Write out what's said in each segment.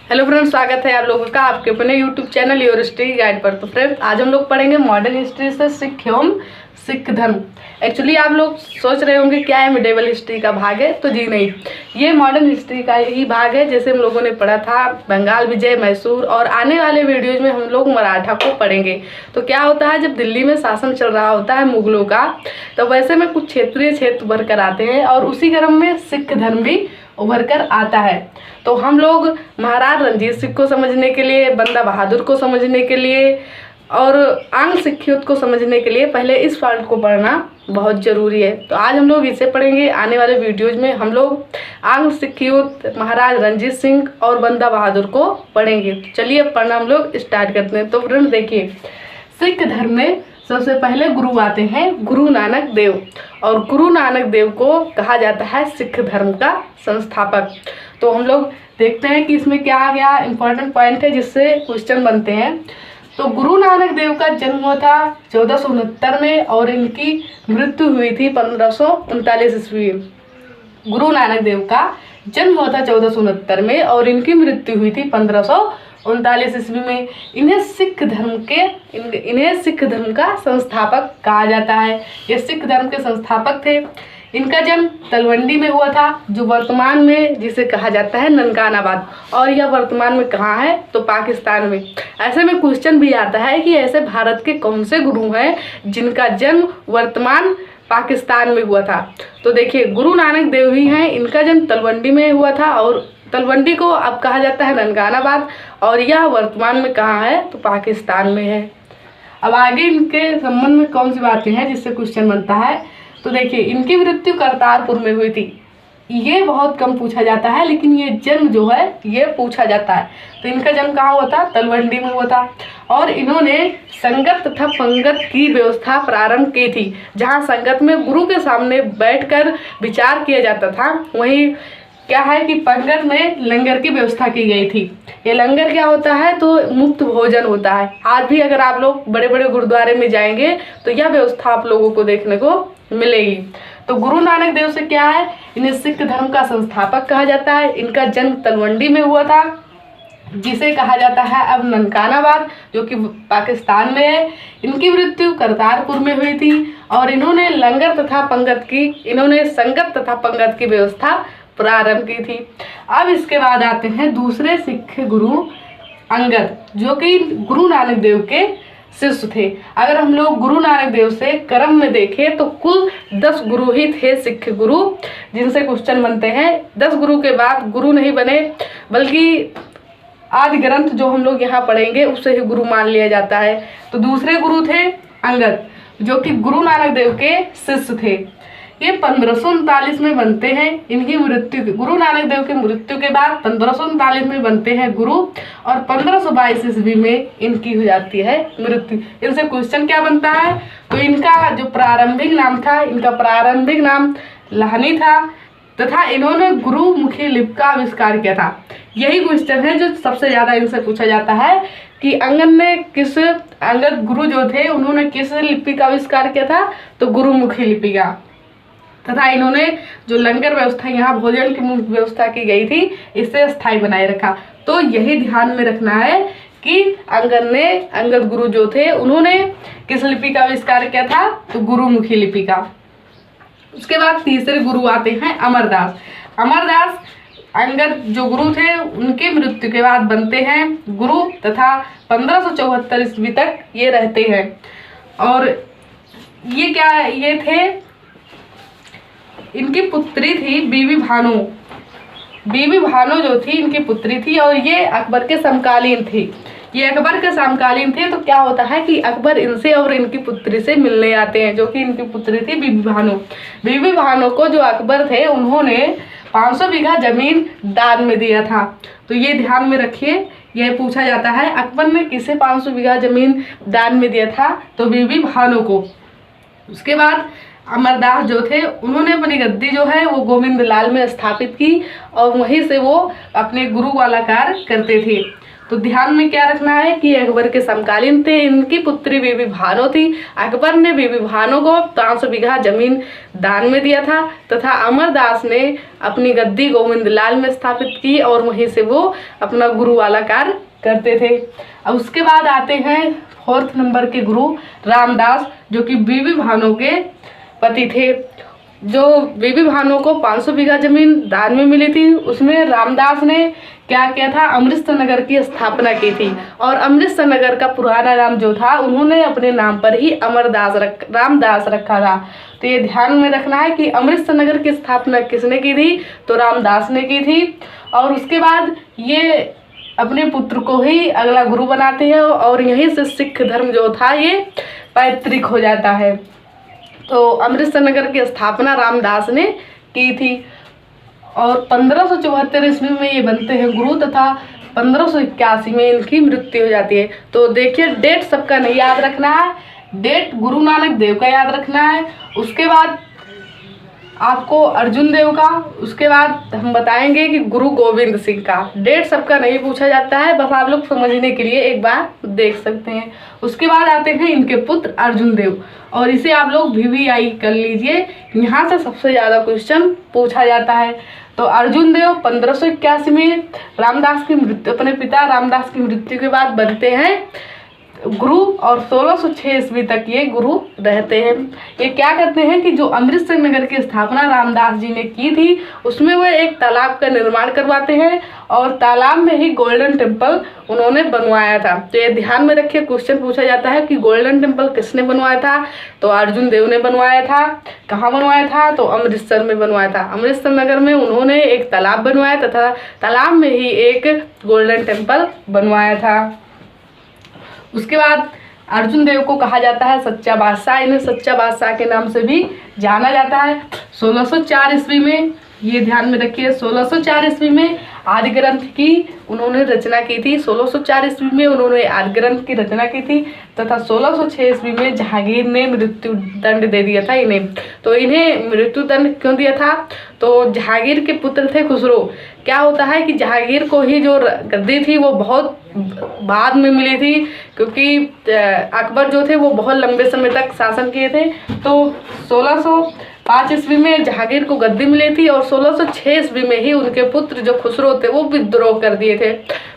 Hello friends, स्वागत है आप लोगों का आपके अपने YouTube channel your history guide पर। तो फ्रेंड्स, आज हम लोग पढ़ेंगे मॉडर्न हिस्ट्री से सिख एवं सिख धर्म। एक्चुअली आप लोग सोच रहे होंगे क्या है मिडेवल हिस्ट्री का भाग है, तो जी नहीं, ये मॉडर्न हिस्ट्री का ही भाग है। जैसे हम लोगों ने पढ़ा था बंगाल विजय, मैसूर, और आने वाले वीडियोज में हम लोग मराठा को पढ़ेंगे। तो क्या होता है, जब दिल्ली में शासन चल रहा होता है मुगलों का, तो वैसे में कुछ क्षेत्रीय क्षेत्र उभर कर आते हैं और उसी क्रम में सिख धर्म भी उभर कर आता है। तो हम लोग महाराज रंजीत सिंह को समझने के लिए, बंदा बहादुर को समझने के लिए और आंग सिख युद्ध को समझने के लिए पहले इस पार्ट को पढ़ना बहुत ज़रूरी है। तो आज हम लोग इसे पढ़ेंगे। आने वाले वीडियोज में हम लोग आंग सिख युद्ध, महाराज रंजीत सिंह और बंदा बहादुर को पढ़ेंगे। चलिए अब पढ़ना हम लोग स्टार्ट करते हैं। तो फ्रेंड देखिए, सिख धर्म में सबसे पहले गुरु आते हैं, गुरु नानक देव। और गुरु नानक देव को कहा जाता है सिख धर्म का संस्थापक। तो हम लोग देखते हैं कि इसमें क्या क्या इंपॉर्टेंट पॉइंट है जिससे क्वेश्चन बनते हैं। तो गुरु नानक देव का जन्म हुआ था 1469 में और इनकी मृत्यु हुई थी 1539 ईस्वी में। गुरु नानक देव का जन्म हुआ था 1469 में और इनकी मृत्यु हुई थी 1539 ईस्वी में। इन्हें सिख धर्म का संस्थापक कहा जाता है। ये सिख धर्म के संस्थापक थे। इनका जन्म तलवंडी में हुआ था, जो वर्तमान में जिसे कहा जाता है ननकानाबाद, और यह वर्तमान में कहाँ है, तो पाकिस्तान में। ऐसे में क्वेश्चन भी आता है कि ऐसे भारत के कौन से गुरु हैं जिनका जन्म वर्तमान पाकिस्तान में हुआ था। तो देखिए, गुरु नानक देव ही हैं। इनका जन्म तलवंडी में हुआ था और तलवंडी को अब कहा जाता है ननकानाबाद, और यह वर्तमान में कहाँ है, तो पाकिस्तान में है। अब आगे इनके संबंध में कौन सी बातें हैं जिससे क्वेश्चन बनता है। तो देखिए, इनकी मृत्यु करतारपुर में हुई थी। ये बहुत कम पूछा जाता है, लेकिन ये जन्म जो है ये पूछा जाता है। तो इनका जन्म कहाँ हुआ था, तलवंडी में हुआ था। और इन्होंने संगत तथा पंगत की व्यवस्था प्रारंभ की थी। जहाँ संगत में गुरु के सामने बैठकर विचार किया जाता था, वहीं क्या है कि पंगत में लंगर की व्यवस्था की गई थी। ये लंगर क्या होता है, तो मुफ्त भोजन होता है। आज भी अगर आप लोग बड़े बड़े गुरुद्वारे में जाएंगे तो यह व्यवस्था आप लोगों को देखने को मिलेगी। तो गुरु नानक देव से क्या है, इन्हें सिख धर्म का संस्थापक कहा जाता है। इनका जन्म तलवंडी में हुआ था, जिसे कहा जाता है अब ननकानाबाद, जो कि पाकिस्तान में है। इनकी मृत्यु करतारपुर में हुई थी और इन्होंने संगत तथा पंगत की व्यवस्था प्रारंभ की थी। अब इसके बाद आते हैं दूसरे सिख गुरु अंगद, जो कि गुरु नानक देव के शिष्य थे। अगर हम लोग गुरु नानक देव से क्रम में देखें तो कुल 10 गुरु ही थे सिख गुरु, जिनसे क्वेश्चन बनते हैं। 10 गुरु के बाद गुरु नहीं बने, बल्कि आदि ग्रंथ जो हम लोग यहाँ पढ़ेंगे उससे ही गुरु मान लिया जाता है। तो दूसरे गुरु थे अंगद, जो कि गुरु नानक देव के शिष्य थे। ये 1539 में बनते हैं। इनकी मृत्यु, गुरु नानक देव की मृत्यु के बाद 1539 में बनते हैं गुरु, और 1522 ईस्वी में इनकी हो जाती है मृत्यु। इनसे क्वेश्चन क्या बनता है, तो इनका जो प्रारंभिक नाम था, इनका प्रारंभिक नाम लाहनी था तथा इन्होंने गुरुमुखी लिपि का आविष्कार किया था। यही क्वेश्चन है जो सबसे ज़्यादा इनसे पूछा जाता है कि अंगद गुरु जो थे उन्होंने किस लिपि का आविष्कार किया था, तो गुरुमुखी लिपि का। तथा इन्होंने जो लंगर व्यवस्था, यहाँ भोजन की मुफ्त व्यवस्था की गई थी, इसे स्थायी बनाए रखा। तो यही ध्यान में रखना है कि अंगद गुरु जो थे उन्होंने किस लिपि का आविष्कार किया था, तो गुरुमुखी लिपि का। उसके बाद तीसरे गुरु आते हैं अमरदास। अमरदास अंगद जो गुरु थे उनकी मृत्यु के बाद बनते हैं गुरु तथा 1574 ईस्वी तक ये रहते हैं। और ये थे, इनकी पुत्री थी बीबी भानु। बीबी भानु जो थी इनकी पुत्री थी और ये अकबर के समकालीन थी। तो क्या होता है कि अकबर इनसे और इनकी पुत्री से मिलने आते हैं, जो कि इनकी पुत्री थी बीबी भानु। बीबी भानु को जो अकबर थे उन्होंने 500 बीघा जमीन दान में दिया था। तो ये ध्यान में रखिए, यह पूछा जाता है अकबर ने किसे 500 बीघा जमीन दान में दिया था, तो बीबी भानु को। उसके बाद अमरदास जो थे उन्होंने अपनी गद्दी जो है वो गोविंद लाल में स्थापित की और वहीं से वो अपने गुरु वाला कार्य करते थे। तो ध्यान में क्या रखना है कि अकबर के समकालीन थे। इनकी पुत्री बीबी भानो थी। अकबर ने बीबी भानो को 500 बीघा जमीन दान में दिया था तथा अमरदास ने अपनी गद्दी गोविंदलाल में स्थापित की और वहीं से वो अपना गुरु वाला कार्य करते थे। अब उसके बाद आते हैं 4th नंबर के गुरु रामदास, जो कि बीबी भानो के पति थे। जो बीबी भानो को 500 बीघा जमीन दान में मिली थी, उसमें रामदास ने क्या किया था, अमृतसर नगर की स्थापना की थी। और अमृतसर नगर का पुराना नाम जो था उन्होंने अपने नाम पर ही रामदास रखा था। तो ये ध्यान में रखना है कि अमृतसर नगर की स्थापना किसने की थी, तो रामदास ने की थी। और उसके बाद ये अपने पुत्र को ही अगला गुरु बनाते हैं और यहीं से सिख धर्म जो था ये पैतृक हो जाता है। तो अमृतसर नगर की स्थापना रामदास ने की थी और 1574 ईस्वी में ये बनते हैं गुरु तथा 1581 में इनकी मृत्यु हो जाती है। तो देखिए डेट सबका नहीं याद रखना है, डेट गुरु नानक देव का याद रखना है, उसके बाद आपको अर्जुन देव का, उसके बाद हम बताएंगे कि गुरु गोविंद सिंह का। डेट सबका नहीं पूछा जाता है, बस आप लोग समझने के लिए एक बार देख सकते हैं। उसके बाद आते हैं इनके पुत्र अर्जुन देव और इसे आप लोग VVI कर लीजिए, यहाँ से सबसे ज़्यादा क्वेश्चन पूछा जाता है। तो अर्जुन देव 1581 में रामदास की मृत्यु, अपने पिता रामदास की मृत्यु के बाद बनते हैं गुरु और 1606 ईस्वी तक ये गुरु रहते हैं। ये क्या करते हैं कि जो अमृतसर नगर की स्थापना रामदास जी ने की थी उसमें वो एक तालाब का निर्माण करवाते हैं और तालाब में ही गोल्डन टेम्पल उन्होंने बनवाया था। तो ये ध्यान में रखिए, क्वेश्चन पूछा जाता है कि गोल्डन टेम्पल किसने बनवाया था, तो अर्जुन देव ने बनवाया था। कहाँ बनवाया था, तो अमृतसर में बनवाया था। अमृतसर नगर में उन्होंने एक तालाब बनवाया तथा तालाब में ही एक गोल्डन टेम्पल बनवाया था। उसके बाद अर्जुन देव को कहा जाता है सच्चा बादशाह, इन्हें सच्चा बादशाह के नाम से भी जाना जाता है। 1604 ईस्वी में, ये ध्यान में रखिए, 1604 ईस्वी में आदि ग्रंथ की उन्होंने रचना की थी। 1604 ईस्वी में उन्होंने आदि ग्रंथ की रचना की थी तथा 1606 ईस्वी में जहांगीर ने मृत्यु दंड दे दिया था इन्हें। तो इन्हें मृत्यु दंड क्यों दिया था, तो जहांगीर के पुत्र थे खुसरो। क्या होता है कि जहांगीर को ही जो गद्दी थी वो बहुत बाद में मिली थी, क्योंकि अकबर जो थे वो बहुत लंबे समय तक शासन किए थे। तो 1605 ईस्वी में जहांगीर को गद्दी मिली थी और 1606 ईस्वी में ही उनके पुत्र जो खुसरो थे वो विद्रोह कर दिए थे।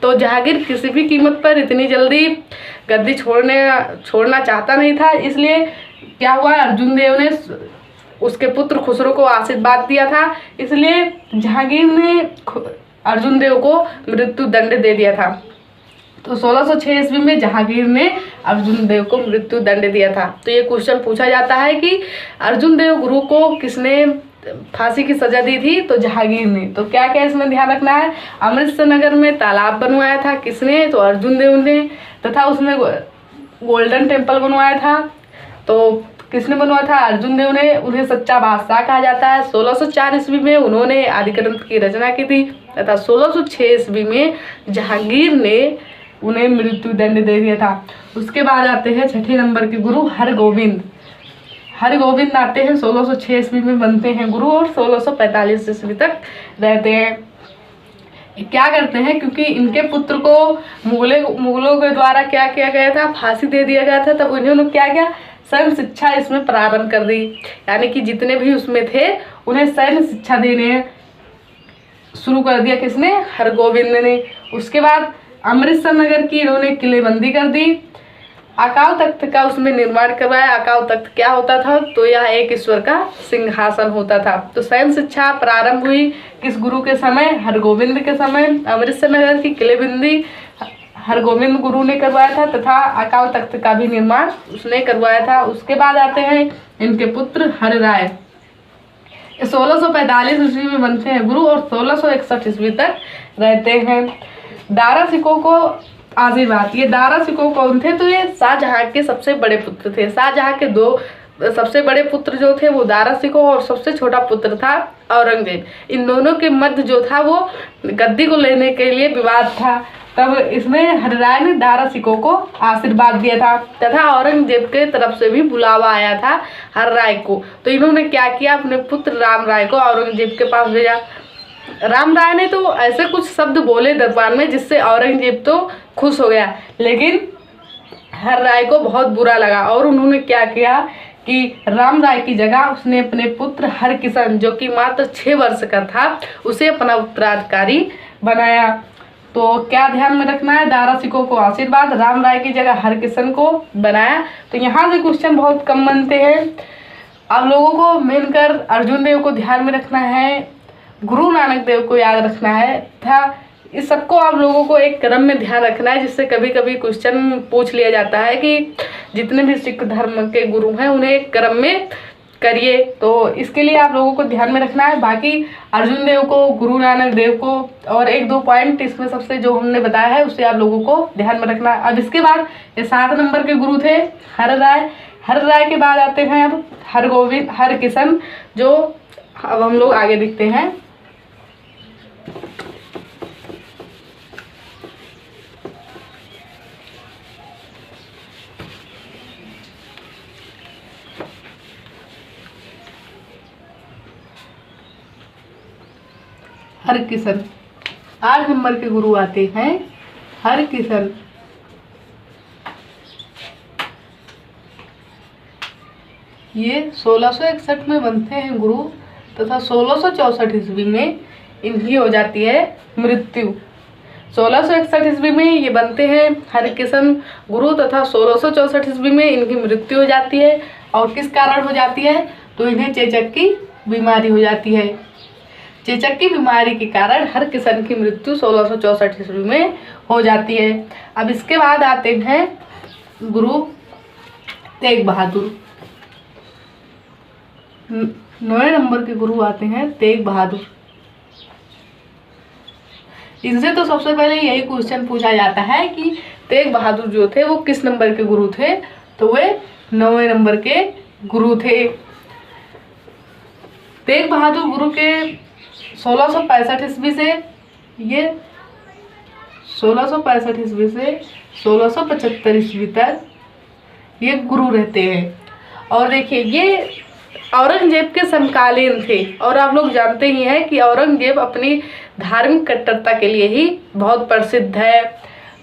तो जहांगीर किसी भी कीमत पर इतनी जल्दी गद्दी छोड़ना चाहता नहीं था, इसलिए क्या हुआ, अर्जुन देव ने उसके पुत्र खुसरो को आशीर्वाद दिया था, इसलिए जहांगीर ने अर्जुन देव को मृत्यु दंड दे दिया था। तो 1606 ईस्वी में जहांगीर ने अर्जुन देव को मृत्यु दंड दिया था। तो ये क्वेश्चन पूछा जाता है कि अर्जुन देव गुरु को किसने फांसी की सजा दी थी, तो जहांगीर ने। तो क्या क्या इसमें ध्यान रखना है, अमृतसर नगर में तालाब बनवाया था किसने, तो अर्जुन देव ने, तथा उसमें गोल्डन टेम्पल बनवाया था, तो किसने बनवाया था, अर्जुन देव ने। उन्हें सच्चा बादशाह कहा जाता है। 1604 ईस्वी में उन्होंने आदि ग्रंथ की रचना की थी तथा 1606 ईस्वी में जहांगीर ने उन्हें मृत्यु दंड दे दिया था। उसके बाद आते हैं 6ठे नंबर के गुरु हरगोविंद। हरगोविंद आते हैं 1606 ईस्वी में बनते हैं गुरु और 1645 ईस्वी तक रहते हैं। क्या करते हैं, क्योंकि इनके पुत्र को मुगलों के द्वारा क्या किया गया था, फांसी दे दिया गया था, तब इन्होंने क्या किया, सैन्य शिक्षा इसमें प्रारंभ कर दी। यानी कि जितने भी उसमें थे उन्हें सैन्य शिक्षा देने शुरू कर दिया किसने, हरगोविंद ने। उसके बाद अमृतसर नगर की इन्होंने किलेबंदी कर दी। अकाल तख्त का उसमें निर्माण करवाया। अकाल तख्त क्या होता था, तो यह एक ईश्वर का सिंहासन होता था। तो सैन्य शिक्षा प्रारंभ हुई किस गुरु के समय, हरगोविंद के समय। अमृतसर नगर की किलेबंदी हरगोविंद गुरु ने करवाया था तथा अकाल तख्त का भी निर्माण उसने करवाया था। उसके बाद आते हैं इनके पुत्र हरराय। 1645 ईस्वी में बनते हैं गुरु और 1661 ईस्वी तक रहते हैं। दारा सिकोह को आशीर्वाद, ये दारा सिकोह कौन थे, तो ये शाहजहां के सबसे बड़े पुत्र थे। शाहजहां के दो सबसे बड़े पुत्र जो थे वो दारा सिकोह और सबसे छोटा पुत्र था औरंगजेब। इन दोनों के मध्य जो था वो गद्दी को लेने के लिए विवाद था। तब इसमें हरराय ने दारा सिकोह को आशीर्वाद दिया था तथा औरंगजेब के तरफ से भी बुलावा आया था हरराय को। तो इन्होंने क्या किया, अपने पुत्र राम राय को औरंगजेब के पास भेजा। राम राय ने तो ऐसे कुछ शब्द बोले दरबार में जिससे औरंगजेब तो खुश हो गया, लेकिन हर राय को बहुत बुरा लगा और उन्होंने क्या किया कि राम राय की जगह उसने अपने पुत्र हरकिशन, जो कि मात्र 6 वर्ष का था, उसे अपना उत्तराधिकारी बनाया। तो क्या ध्यान में रखना है, दारा सिकों को आशीर्वाद, राम राय की जगह हरकिशन को बनाया। तो यहाँ से क्वेश्चन बहुत कम बनते हैं। आप लोगों को मिलकर अर्जुन देव को ध्यान में रखना है, गुरु नानक देव को याद रखना है था। इस सबको आप लोगों को एक क्रम में ध्यान रखना है, जिससे कभी कभी क्वेश्चन पूछ लिया जाता है कि जितने भी सिख धर्म के गुरु हैं उन्हें एक क्रम में करिए। तो इसके लिए आप लोगों को ध्यान में रखना है। बाकी अर्जुन देव को, गुरु नानक देव को और 1-2 पॉइंट इसमें सबसे जो हमने बताया है उसे आप लोगों को ध्यान में रखना है। अब इसके बाद ये 7 नंबर के गुरु थे हर राय। हर राय के बाद आते हैं अब हरगोविंद, हरकिशन, जो अब हम लोग आगे देखते हैं। हरकिशन 8 नंबर के गुरु आते हैं हरकिशन। ये 1661 में बनते हैं गुरु तथा 1664 ईस्वी में इनकी हो जाती है मृत्यु। 1661 ईस्वी में ये बनते हैं हरकिशन गुरु तथा 1664 ईस्वी में इनकी मृत्यु हो जाती है। और किस कारण हो जाती है, तो इन्हें चेचक की बीमारी हो जाती है। चेचक की बीमारी के कारण हरकिशन की मृत्यु 1664 ईस्वी में हो जाती है। अब इसके बाद आते हैं गुरु तेग बहादुर। 9 नंबर के गुरु आते हैं तेग बहादुर। इनसे तो सबसे पहले यही क्वेश्चन पूछा जाता है कि तेग बहादुर जो थे वो किस नंबर के गुरु थे, तो वे 9वें नंबर के गुरु थे। तेग बहादुर गुरु के 1665 ईस्वी से ये 1665 ईस्वी से 1675 ईस्वी तक ये गुरु रहते हैं। और देखिए ये औरंगजेब के समकालीन थे और आप लोग जानते ही हैं कि औरंगजेब अपनी धार्मिक कट्टरता के लिए ही बहुत प्रसिद्ध है।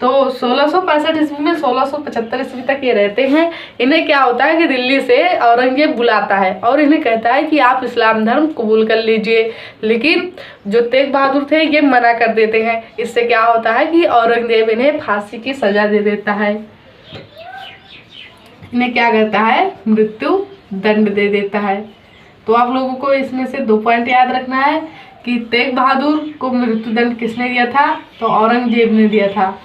तो 1665 ईस्वी में 1675 ईस्वी तक ये रहते हैं। इन्हें क्या होता है कि दिल्ली से औरंगजेब बुलाता है और इन्हें कहता है कि आप इस्लाम धर्म कबूल कर लीजिए, लेकिन जो तेग बहादुर थे ये मना कर देते हैं। इससे क्या होता है कि औरंगजेब इन्हें फांसी की सजा दे देता है, इन्हें क्या करता है, मृत्यु दंड दे देता है। तो आप लोगों को इसमें से 2 पॉइंट याद रखना है कि तेग बहादुर को मृत्यु दंड किसने दिया था, तो औरंगजेब ने दिया था।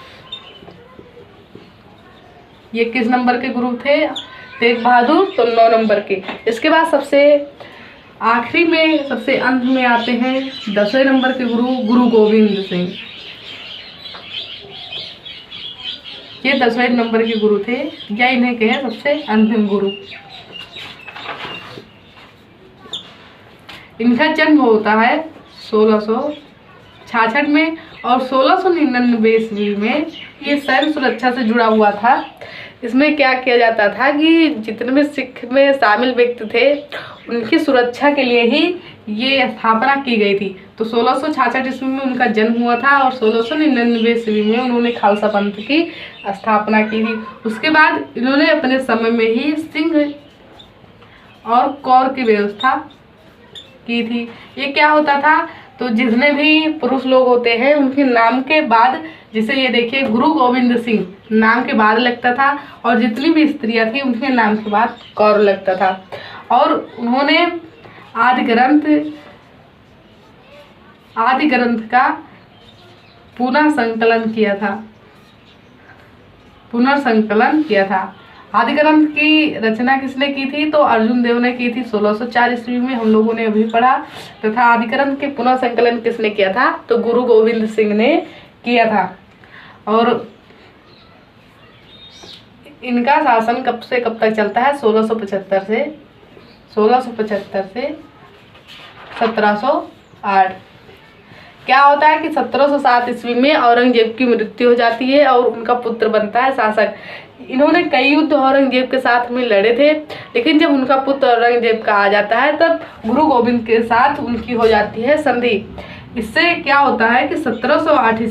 ये किस नंबर के गुरु थे, तेग बहादुर, तो 9 नंबर के। इसके बाद सबसे आखिरी में, सबसे अंत में आते हैं 10वें नंबर के गुरु, गुरु गोविंद सिंह। ये 10वें नंबर के गुरु थे, या इन्हें कहे सबसे अंतिम गुरु। इनका जन्म होता है 1666 में और 1699 ईस्वी में ये सैन्य सुरक्षा से जुड़ा हुआ था। इसमें क्या किया जाता था कि जितने भी सिख में शामिल व्यक्ति थे उनकी सुरक्षा के लिए ही ये स्थापना की गई थी। तो 1666 ईस्वी में उनका जन्म हुआ था और 1699 ईस्वी में उन्होंने खालसा पंथ की स्थापना की थी। उसके बाद इन्होंने अपने समय में ही सिंह और कौर की व्यवस्था की थी। ये क्या होता था, तो जितने भी पुरुष लोग होते हैं उनके नाम के बाद, जिसे ये देखिए गुरु गोविंद सिंह नाम के बाद लगता था, और जितनी भी स्त्रियां थी उनके नाम के बाद कौर लगता था। और उन्होंने आदि ग्रंथ का पुनः संकलन किया था। आदि ग्रंथ की रचना किसने की थी, तो अर्जुन देव ने की थी 1604 ईस्वी में, हम लोगों ने अभी पढ़ा। तथा आदि ग्रंथ के पुनः संकलन किसने किया था, तो गुरु गोविंद सिंह ने किया था। और इनका शासन कब से कब तक चलता है, 1675 से 1708। क्या होता है कि 1707 ईस्वी में औरंगजेब की मृत्यु हो जाती है और उनका पुत्र बनता है शासक। इन्होंने कई युद्ध औरंगजेब के साथ में लड़े थे, लेकिन जब उनका पुत्र औरंगजेब का आ जाता है तब गुरु गोविंद के साथ उनकी हो जाती है संधि। इससे क्या होता है कि 1708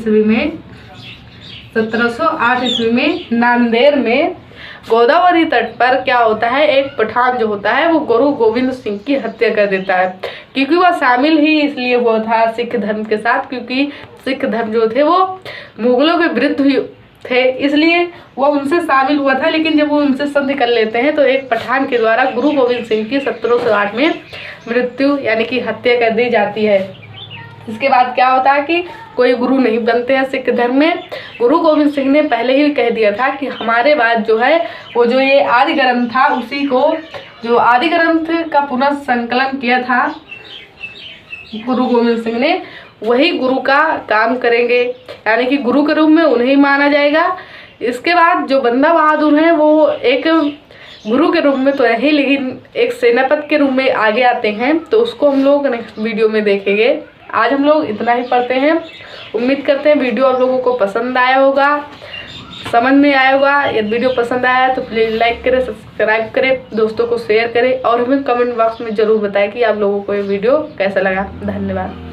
ईस्वी में नांदेड़ में गोदावरी तट पर क्या होता है, एक पठान जो होता है वो गुरु गोविंद सिंह की हत्या कर देता है, क्योंकि वह शामिल ही इसलिए हुआ था सिख धर्म के साथ, क्योंकि सिख धर्म जो थे वो मुगलों के विरुद्ध ही थे, इसलिए वो उनसे शामिल हुआ था। लेकिन जब वो उनसे संधि कर लेते हैं तो एक पठान के द्वारा गुरु गोविंद सिंह की 1708 में मृत्यु यानी कि हत्या कर दी जाती है। इसके बाद क्या होता है कि कोई गुरु नहीं बनते हैं सिख धर्म में। गुरु गोविंद सिंह ने पहले ही कह दिया था कि हमारे बाद जो है वो जो ये आदि ग्रंथ था, उसी को जो आदि ग्रंथ का पुनः संकलन किया था गुरु गोविंद सिंह ने, वही गुरु का काम करेंगे, यानी कि गुरु के रूप में उन्हें माना जाएगा। इसके बाद जो बंदा बहादुर हैं वो एक गुरु के रूप में तो नहीं, लेकिन एक सेनापति के रूप में आगे आते हैं, तो उसको हम लोग नेक्स्ट वीडियो में देखेंगे। आज हम लोग इतना ही पढ़ते हैं। उम्मीद करते हैं वीडियो आप लोगों को पसंद आया होगा, समझ में आया होगा। यदि वीडियो पसंद आया तो प्लीज़ लाइक करें, सब्सक्राइब करें, दोस्तों को शेयर करें और हमें कमेंट बॉक्स में ज़रूर बताएं कि आप लोगों को ये वीडियो कैसा लगा। धन्यवाद।